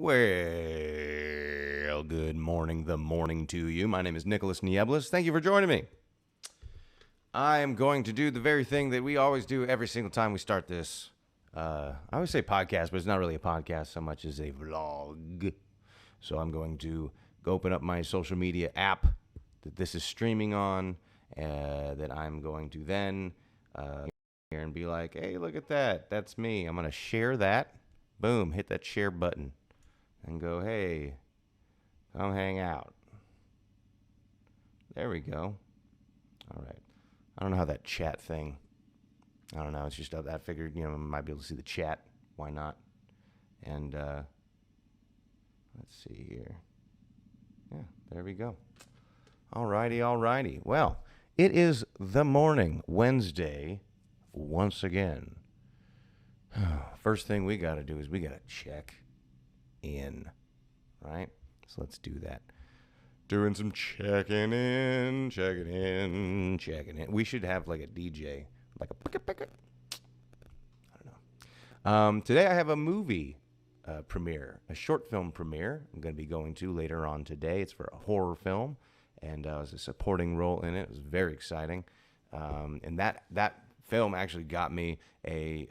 Well, good morning, the morning to you. My name is Nieblas. Thank you for joining me. I am going to do the very thing that we always do every single time we start this. I always say podcast, but it's not really a podcast so much as a vlog. So I'm going to go open up my social media app that this is streaming on, that I'm going to then here and be like, hey, look at that. That's me. I'm going to share that. Boom, hit that share button and go, hey, come hang out. There we go. All right. I don't know how that chat thing, I don't know. It's just I figured, I might be able to see the chat. Why not? And let's see here. Yeah, there we go. All righty. Well, it is the morning, Wednesday, once again. First thing we got to do is we got to check in, right? So let's do that. Doing some checking in. We should have like a DJ, like a pick. I don't know. Today I have a movie premiere, a short film premiere I'm going to be going to later on today. It's for a horror film, and I was a supporting role in it. It was very exciting. And that film actually got me a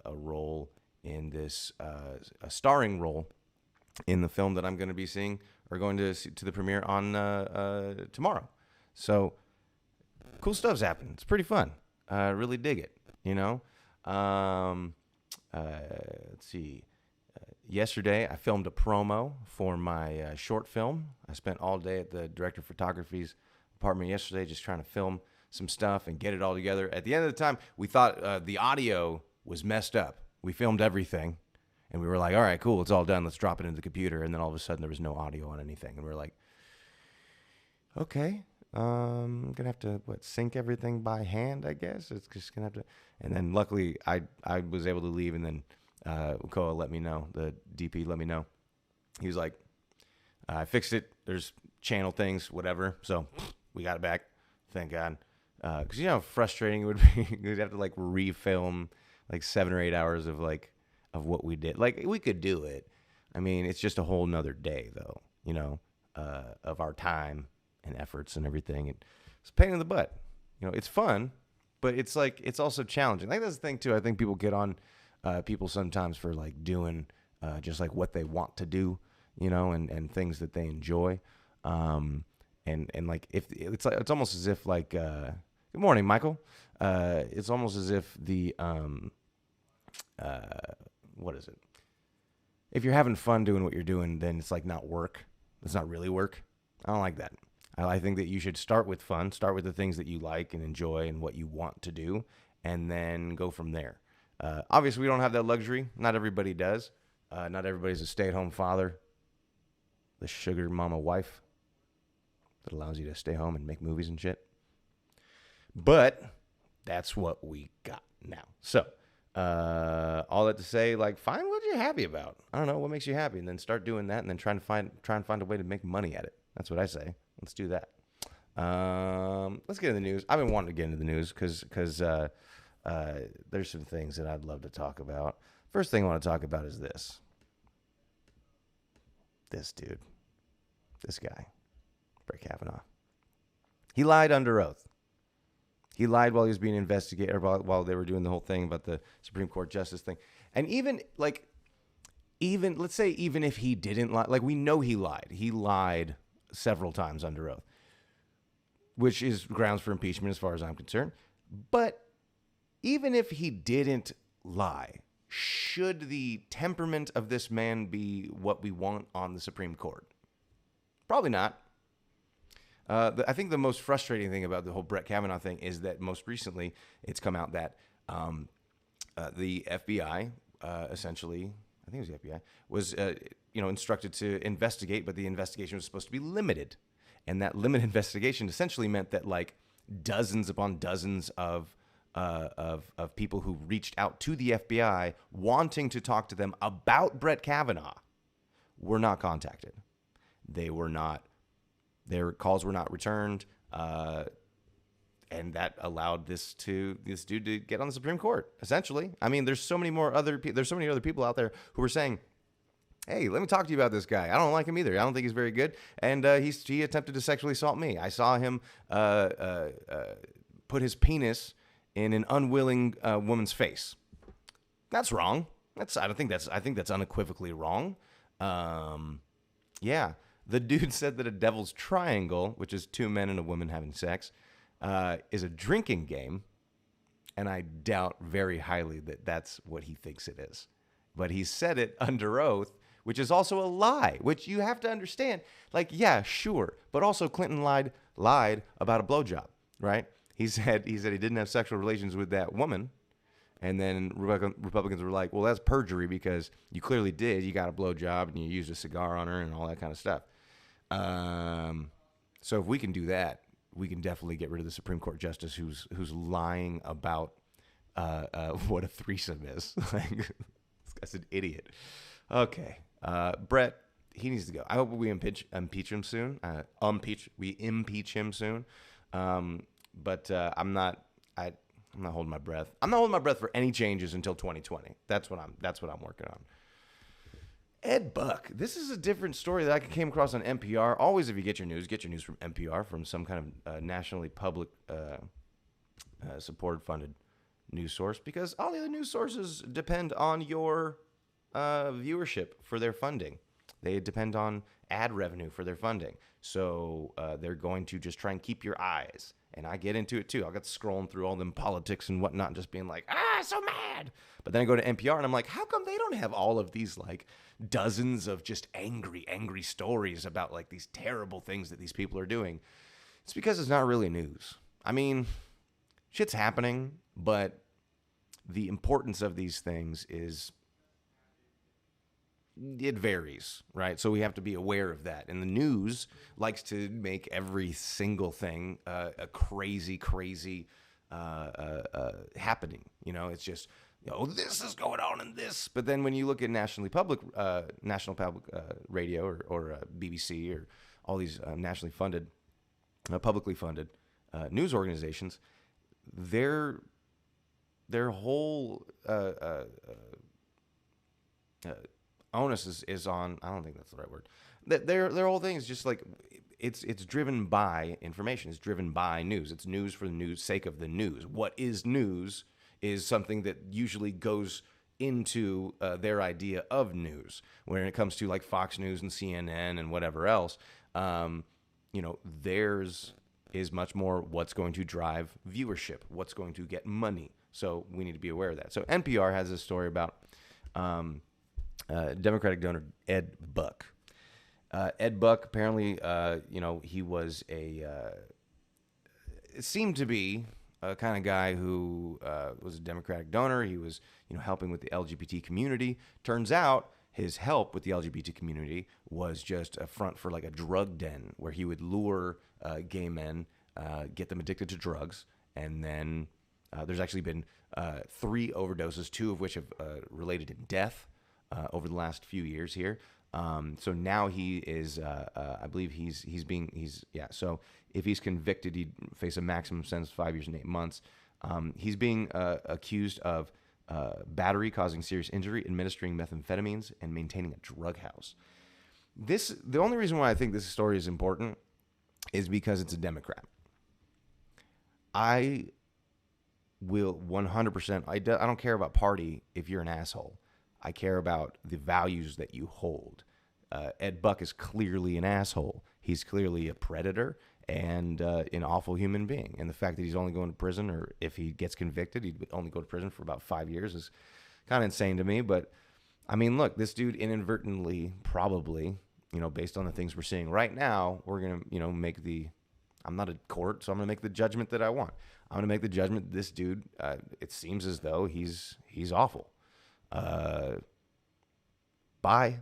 role in this, a starring role in the film that I'm going to be seeing, or going to the premiere on tomorrow. So cool stuff's happening. It's pretty fun. Really dig it. Let's see. Yesterday I filmed a promo for my short film. I spent all day at the director of photography's apartment yesterday just trying to film some stuff and get it all together. At the end of the time, we thought the audio was messed up. We filmed everything. And we were like, all right, cool, it's all done. Let's drop it into the computer. And then all of a sudden, there was no audio on anything. And we were like, okay, I'm going to have to, sync everything by hand, I guess? It's just going to have to. And then luckily, I was able to leave. And then Koa let me know, the DP let me know. He was like, I fixed it. There's channel things, whatever. So we got it back. Thank God. Because you know how frustrating it would be? You'd have to refilm 7 or 8 hours of what we did. We could do it. I mean, it's just a whole nother day, though, of our time and efforts and everything. It's a pain in the butt. It's fun, but it's also challenging. That's the thing, too. I think people get on people sometimes for, doing just, what they want to do, and things that they enjoy. If it's almost as if, good morning, Michael. It's almost as if the, what is it? If you're having fun doing what you're doing, then it's not work. It's not really work. I don't like that. I think that you should start with fun, start with the things that you like and enjoy and what you want to do, and then go from there. Obviously, we don't have that luxury. Not everybody does. Not everybody's a stay-at-home father, the sugar mama wife that allows you to stay home and make movies and shit. But that's what we got now. So, all that to say, find what you're happy about. I don't know what makes you happy, and then start doing that, and then try and find a way to make money at it. That's what I say. Let's do that. Let's get into the news. I've been wanting to get into the news because there's some things that I'd love to talk about. First thing I want to talk about is this. This dude, this guy, Brett Cavanaugh. He lied under oath. He lied while he was being investigated, or while they were doing the whole thing about the Supreme Court justice thing. And even let's say even if he didn't lie, we know he lied. He lied several times under oath, which is grounds for impeachment as far as I'm concerned. But even if he didn't lie, should the temperament of this man be what we want on the Supreme Court? Probably not. I think the most frustrating thing about the whole Brett Kavanaugh thing is that most recently it's come out that the FBI, essentially, I think it was the FBI, was instructed to investigate, but the investigation was supposed to be limited, and that limited investigation essentially meant that dozens upon dozens of people who reached out to the FBI wanting to talk to them about Brett Kavanaugh were not contacted. Their calls were not returned, and that allowed this dude to get on the Supreme Court. Essentially, I mean, there's so many other people out there who are saying, hey, let me talk to you about this guy. I don't like him either. I don't think he's very good. And he attempted to sexually assault me. I saw him put his penis in an unwilling woman's face. That's wrong. I think that's unequivocally wrong. Yeah. The dude said that a devil's triangle, which is two men and a woman having sex, is a drinking game. And I doubt very highly that that's what he thinks it is. But he said it under oath, which is also a lie, which you have to understand. Like, yeah, sure. But also Clinton lied about a blowjob, right? He said he didn't have sexual relations with that woman. And then Republicans were like, well, that's perjury because you clearly did. You got a blowjob and you used a cigar on her and all that kind of stuff. So if we can do that, we can definitely get rid of the Supreme Court justice who's lying about what a threesome is. Like, this guy's an idiot. Okay, Brett, he needs to go. I hope we impeach him soon. We impeach him soon. But I'm not holding my breath. I'm not holding my breath for any changes until 2020. That's what I'm working on. Ed Buck. This is a different story that I came across on NPR. Always, if you get your news from NPR, from some kind of nationally public supported funded news source, because all the other news sources depend on your viewership for their funding. They depend on ad revenue for their funding. So they're going to just try and keep your eyes. And I get into it too. I'll get scrolling through all them politics and whatnot, and just being like, so mad. But then I go to NPR and I'm like, how come they don't have all of these like dozens of just angry stories about like these terrible things that these people are doing? It's because it's not really news. I mean, shit's happening, but the importance of these things it varies, right? So we have to be aware of that. And the news likes to make every single thing a crazy happening. You know, it's just, this is going on in this. But then when you look at national public radio or BBC or all these nationally funded, publicly funded news organizations, their whole onus is on, I don't think that's the right word. Their whole thing is just like, it's driven by information. It's driven by news. It's news for the news sake of the news. What is news is something that usually goes into their idea of news. When it comes to like Fox News and CNN and whatever else, theirs is much more what's going to drive viewership, what's going to get money. So we need to be aware of that. So NPR has this story about Democratic donor Ed Buck. Ed Buck, apparently, he was it seemed to be a kind of guy who was a Democratic donor. He was, helping with the LGBT community. Turns out his help with the LGBT community was just a front for like a drug den where he would lure gay men, get them addicted to drugs, and then there's actually been 3 overdoses, 2 of which have related to death over the last few years here. So now he is, I believe so if he's convicted, he'd face a maximum sentence of 5 years and 8 months. He's being accused of battery, causing serious injury, administering methamphetamines, and maintaining a drug house. The only reason why I think this story is important is because it's a Democrat. I will 100%, I don't care about party if you're an asshole. I care about the values that you hold. Ed Buck is clearly an asshole. He's clearly a predator and an awful human being. And the fact that he's only going to prison, or if he gets convicted, he'd only go to prison for about 5 years, is kind of insane to me. But, I mean, look, this dude inadvertently, probably, based on the things we're seeing right now, we're going to, make I'm not a court, so I'm going to make the judgment that I want. I'm going to make the judgment that this dude, it seems as though he's awful. Bye.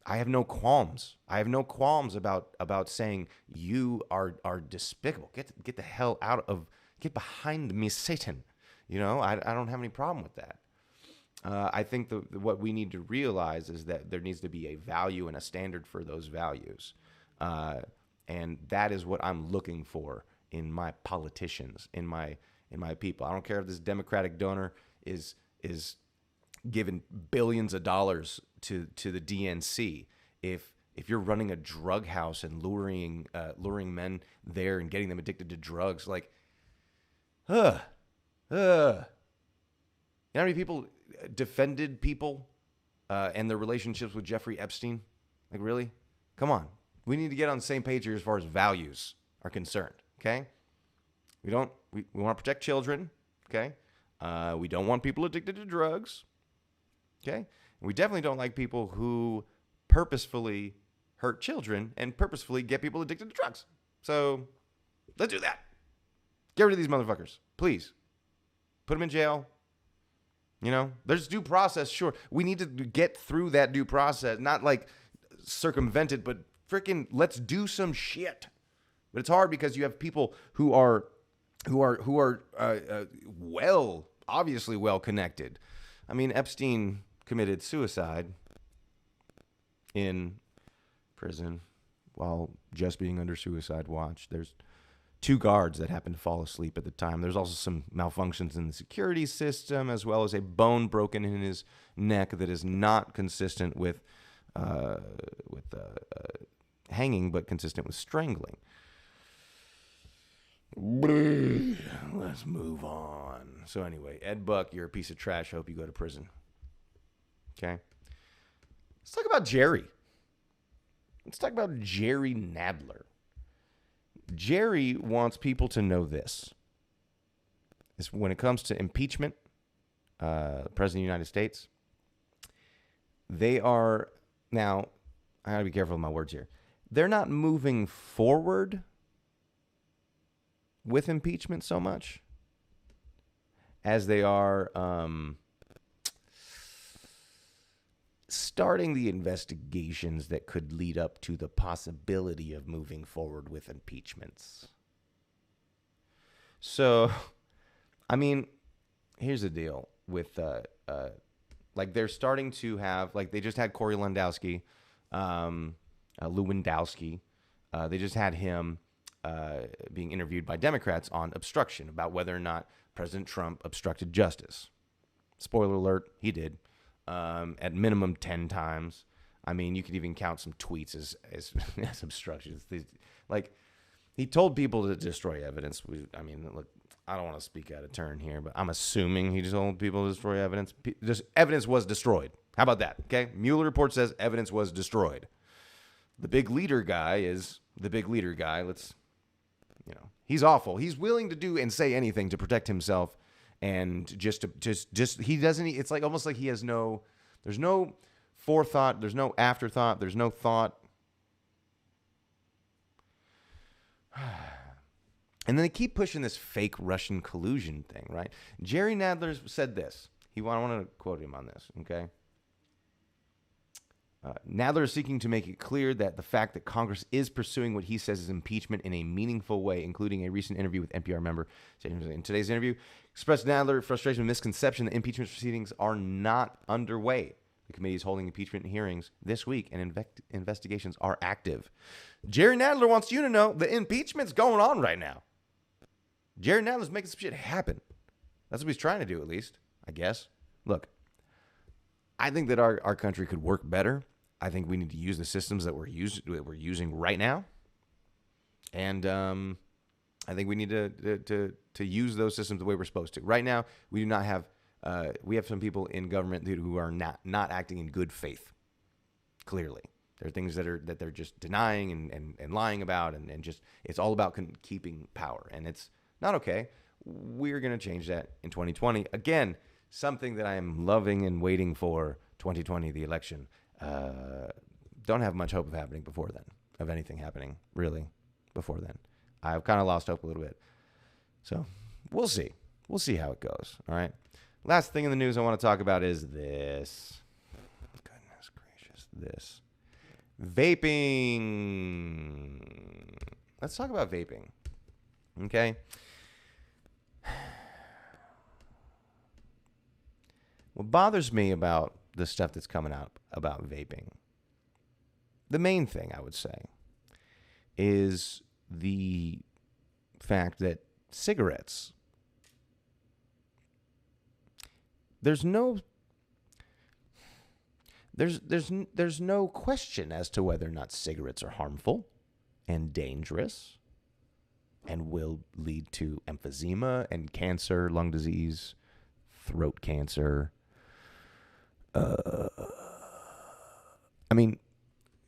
I have no qualms. I have no qualms about saying you are despicable. Get the hell get behind me, Satan. I don't have any problem with that. I think what we need to realize is that there needs to be a value and a standard for those values. And that is what I'm looking for in my politicians, in my people. I don't care if this Democratic donor is given billions of dollars to the DNC. If you're running a drug house and luring men there and getting them addicted to drugs, like, you know how many people defended people and their relationships with Jeffrey Epstein? Like, really? Come on. We need to get on the same page here as far as values are concerned, okay? We want to protect children, okay? We don't want people addicted to drugs, okay? And we definitely don't like people who purposefully hurt children and purposefully get people addicted to drugs. So let's do that. Get rid of these motherfuckers, please. Put them in jail. You know, there's due process, sure. We need to get through that due process, not like circumvent it, but freaking let's do some shit. But it's hard because you have people who are obviously well connected. I mean, Epstein committed suicide in prison while just being under suicide watch. There's 2 guards that happened to fall asleep at the time. There's also some malfunctions in the security system, as well as a bone broken in his neck that is not consistent with hanging, but consistent with strangling. Let's move on. So anyway, Ed Buck, you're a piece of trash. Hope you go to prison. Okay. Let's talk about Jerry. Let's talk about Jerry Nadler. Jerry wants people to know this. When it comes to impeachment, the President of the United States, they are, now, I got to be careful with my words here. They're not moving forward with impeachment so much as they are starting the investigations that could lead up to the possibility of moving forward with impeachments. So, I mean, here's the deal with, like, they're starting to have, like, they just had Corey Lewandowski, they just had him being interviewed by Democrats on obstruction, about whether or not President Trump obstructed justice. Spoiler alert, he did. At minimum 10 times. I mean, you could even count some tweets as obstructions. Like, he told people to destroy evidence. I mean, look, I don't want to speak out of turn here, but I'm assuming he just told people to destroy evidence. Evidence was destroyed. How about that? Okay, Mueller report says evidence was destroyed. The big leader guy is the big leader guy. He's awful. He's willing to do and say anything to protect himself. And just he doesn't, it's like almost like he has there's no forethought, there's no afterthought, there's no thought. And then they keep pushing this fake Russian collusion thing, right? Jerry Nadler said this. I want to quote him on this, okay? Nadler is seeking to make it clear that the fact that Congress is pursuing what he says is impeachment in a meaningful way, including a recent interview with NPR member. In today's interview, expressed Nadler frustration and misconception that impeachment proceedings are not underway. The committee is holding impeachment hearings this week, and investigations are active. Jerry Nadler wants you to know the impeachment's going on right now. Jerry Nadler's making some shit happen. That's what he's trying to do, at least, I guess. Look, I think that our country could work better. I think we need to use the systems that we're using right now, and I think we need to use those systems the way we're supposed to. Right now, we do not have. We have some people in government who are not acting in good faith. Clearly, there are things that they're just denying and lying about, and just it's all about keeping power, and it's not okay. We're going to change that in 2020. Again, something that I am loving and waiting for. 2020, the election. Don't have much hope of happening before then, of anything happening, really, before then. I've kind of lost hope a little bit. So we'll see. We'll see how it goes, all right? Last thing in the news I want to talk about is this. Goodness gracious, this. Vaping. Let's talk about vaping, okay? What bothers me about the stuff that's coming out about vaping, the main thing I would say is the fact that cigarettes, there's no question as to whether or not cigarettes are harmful and dangerous and will lead to emphysema and cancer, lung disease, throat cancer. I mean,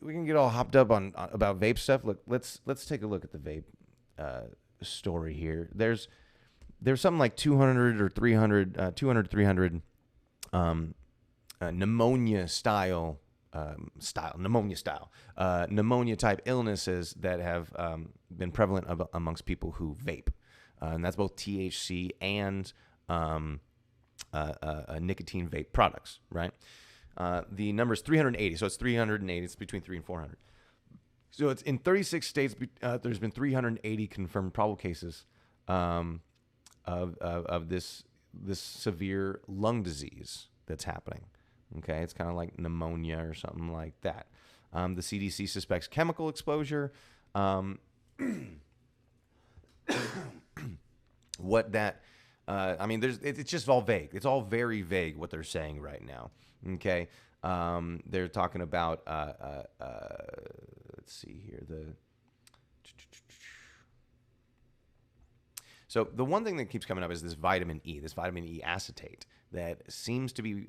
we can get all hopped up on about vape stuff. Look, let's take a look at the vape story here. There's something like 200 or 300, 200, 300 pneumonia type illnesses that have been prevalent amongst people who vape, and that's both THC and nicotine vape products, right? The number is 380, so it's 380. It's between 300 and 400. So it's in 36 states. There's been 380 confirmed probable cases of this severe lung disease that's happening. Okay, it's kind of like pneumonia or something like that. The CDC suspects chemical exposure. What that? I mean, it's just all vague. It's all very vague what they're saying right now. Okay, they're talking about. Let's see here. So the one thing that keeps coming up is this vitamin E acetate that seems to be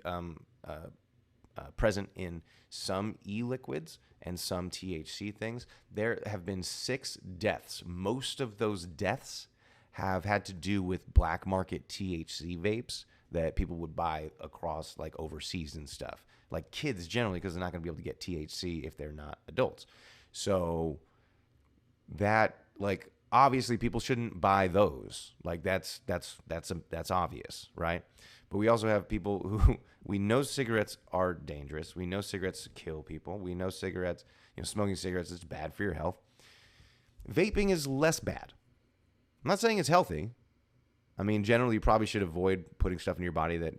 present in some e-liquids and some THC things. There have been 6 deaths. Most of those deaths have had to do with black market THC vapes that people would buy across like overseas and stuff. Like kids generally, because they're not going to be able to get THC if they're not adults. So that like obviously people shouldn't buy those. Like that's obvious, right? But we also have people who we know cigarettes are dangerous. We know cigarettes kill people. We know cigarettes, smoking cigarettes is bad for your health. Vaping is less bad. I'm not saying it's healthy. I mean, generally you probably should avoid putting stuff in your body that,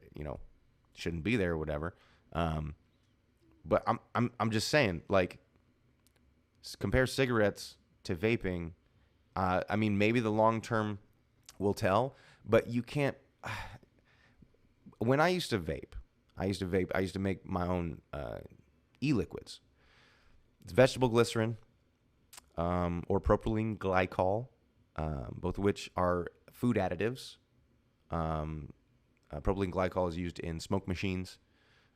shouldn't be there or whatever. But I'm just saying, like, compare cigarettes to vaping. I mean, maybe the long term will tell, but you can't. When I used to vape, I used to make my own e-liquids. It's vegetable glycerin or propylene glycol, both of which are food additives. Propylene glycol is used in smoke machines,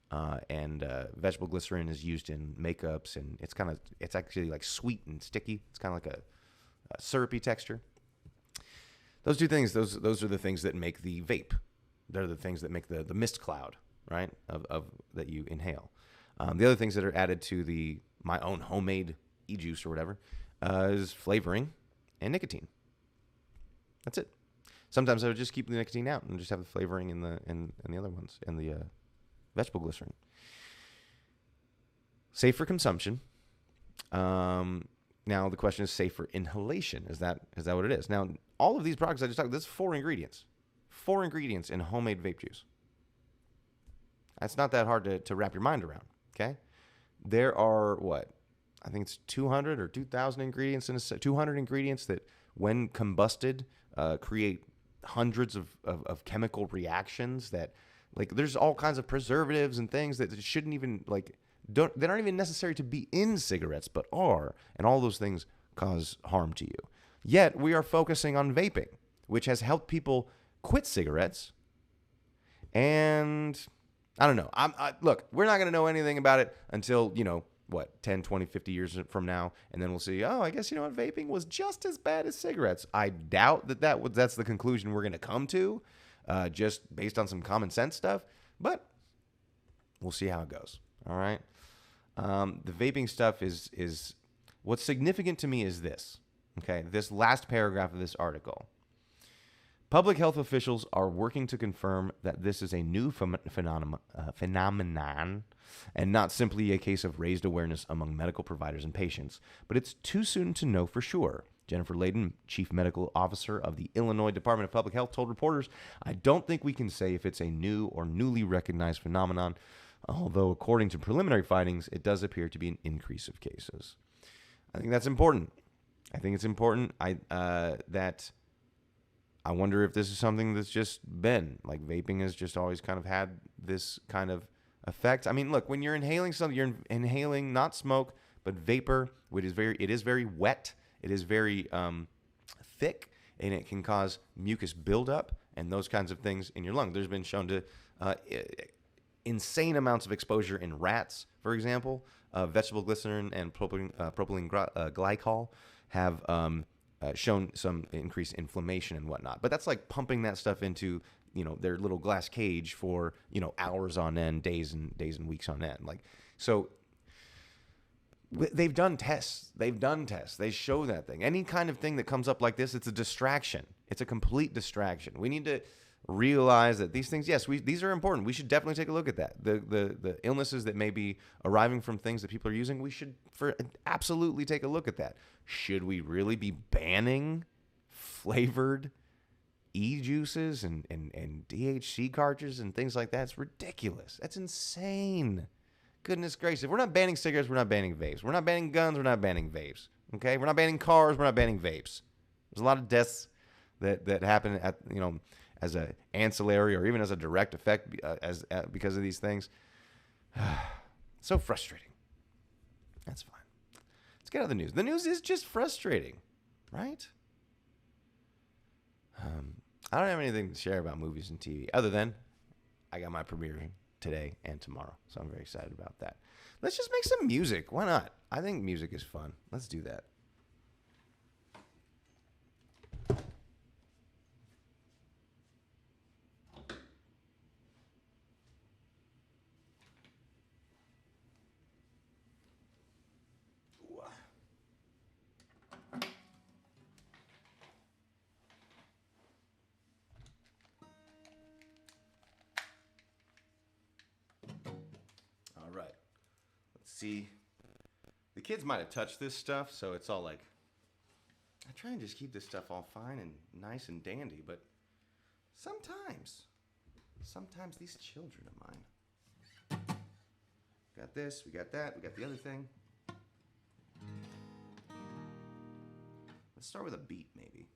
and vegetable glycerin is used in makeups, and it's actually like sweet and sticky. It's kind of like a syrupy texture. Those two things, those are the things that make the vape. They're the things that make the mist cloud, right, of that you inhale. The other things that are added to my own homemade e-juice or whatever is flavoring and nicotine. That's it. Sometimes I would just keep the nicotine out and just have the flavoring and the other ones and the vegetable glycerin. Safe for consumption. Now the question is safe for inhalation. Is that what it is? Now all of these products I just talked about, this is 4 ingredients. 4 ingredients in homemade vape juice. That's not that hard to wrap your mind around, okay? There are, I think it's 200 or 2,000 ingredients, 200 ingredients that, when combusted, create hundreds of chemical reactions that, like, there's all kinds of preservatives and things that shouldn't even, they aren't even necessary to be in cigarettes, but are, and all those things cause harm to you. Yet, we are focusing on vaping, which has helped people quit cigarettes, and I don't know. Look, we're not going to know anything about it until, 10, 20, 50 years from now, and then we'll see, I guess, vaping was just as bad as cigarettes. I doubt that's the conclusion we're going to come to, just based on some common sense stuff, but we'll see how it goes, all right? The vaping stuff is what's significant to me is this, okay? This last paragraph of this article. Public health officials are working to confirm that this is a new phenomenon and not simply a case of raised awareness among medical providers and patients, but it's too soon to know for sure. Jennifer Layden, Chief Medical Officer of the Illinois Department of Public Health, told reporters, "I don't think we can say if it's a new or newly recognized phenomenon, although according to preliminary findings, it does appear to be an increase of cases." I think that's important. I think it's important that I wonder if this is something that's just been, like, vaping has just always kind of had this kind of effects. I mean, look, when you're inhaling something, you're inhaling not smoke, but vapor, which is it is very wet. It is very thick, and it can cause mucus buildup and those kinds of things in your lung. There's been shown to insane amounts of exposure in rats, for example. Vegetable glycerin and propylene glycol have shown some increased inflammation and whatnot. But that's like pumping that stuff into their little glass cage for hours on end, days and weeks on end. Like, so they've done tests. They show that thing. Any kind of thing that comes up like this, it's a distraction. It's a complete distraction. We need to realize that these things, yes, these are important. We should definitely take a look at that. The illnesses that may be arriving from things that people are using, we should absolutely take a look at that. Should we really be banning flavored e-juices and DHC cartridges and things like that? It's ridiculous. That's insane. Goodness gracious. If we're not banning cigarettes, we're not banning vapes. We're not banning guns, we're not banning vapes. Okay? We're not banning cars, we're not banning vapes. There's a lot of deaths that happen at, as an ancillary or even as a direct effect because of these things. So frustrating. That's fine. Let's get out of the news. The news is just frustrating, right? I don't have anything to share about movies and TV other than I got my premiere today and tomorrow, so I'm very excited about that. Let's just make some music. Why not? I think music is fun. Let's do that. See, the kids might have touched this stuff, so it's all like, I try and just keep this stuff all fine and nice and dandy, but sometimes these children of mine. Got this, we got that, we got the other thing. Let's start with a beat, maybe.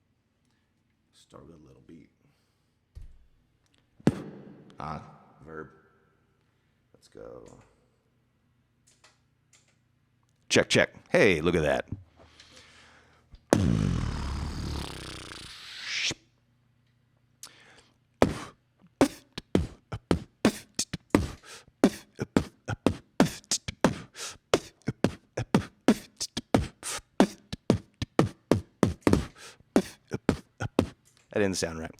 Start with a little beat. Verb. Let's go. Check, check. Hey, look at that. That didn't sound right.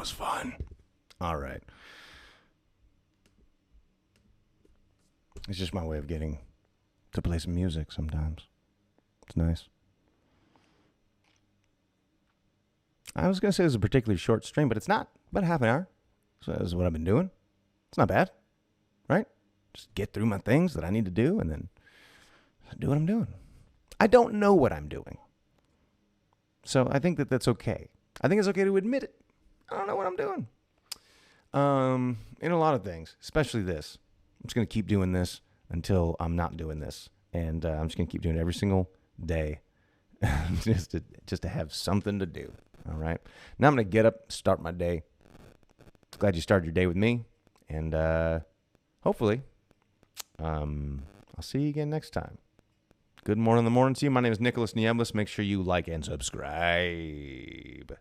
was fun. All right. It's just my way of getting to play some music sometimes. It's nice. I was going to say it was a particularly short stream, but it's not. About half an hour. So that's what I've been doing. It's not bad, right? Just get through my things that I need to do and then do what I'm doing. I don't know what I'm doing. So I think that that's okay. I think it's okay to admit it. I don't know what I'm doing. In a lot of things, especially this. I'm just going to keep doing this until I'm not doing this. And I'm just going to keep doing it every single day just to have something to do. All right. Now I'm going to get up, start my day. Glad you started your day with me. And hopefully, I'll see you again next time. Good morning in the morning to you. My name is Nicholas Nieblas. Make sure you like and subscribe.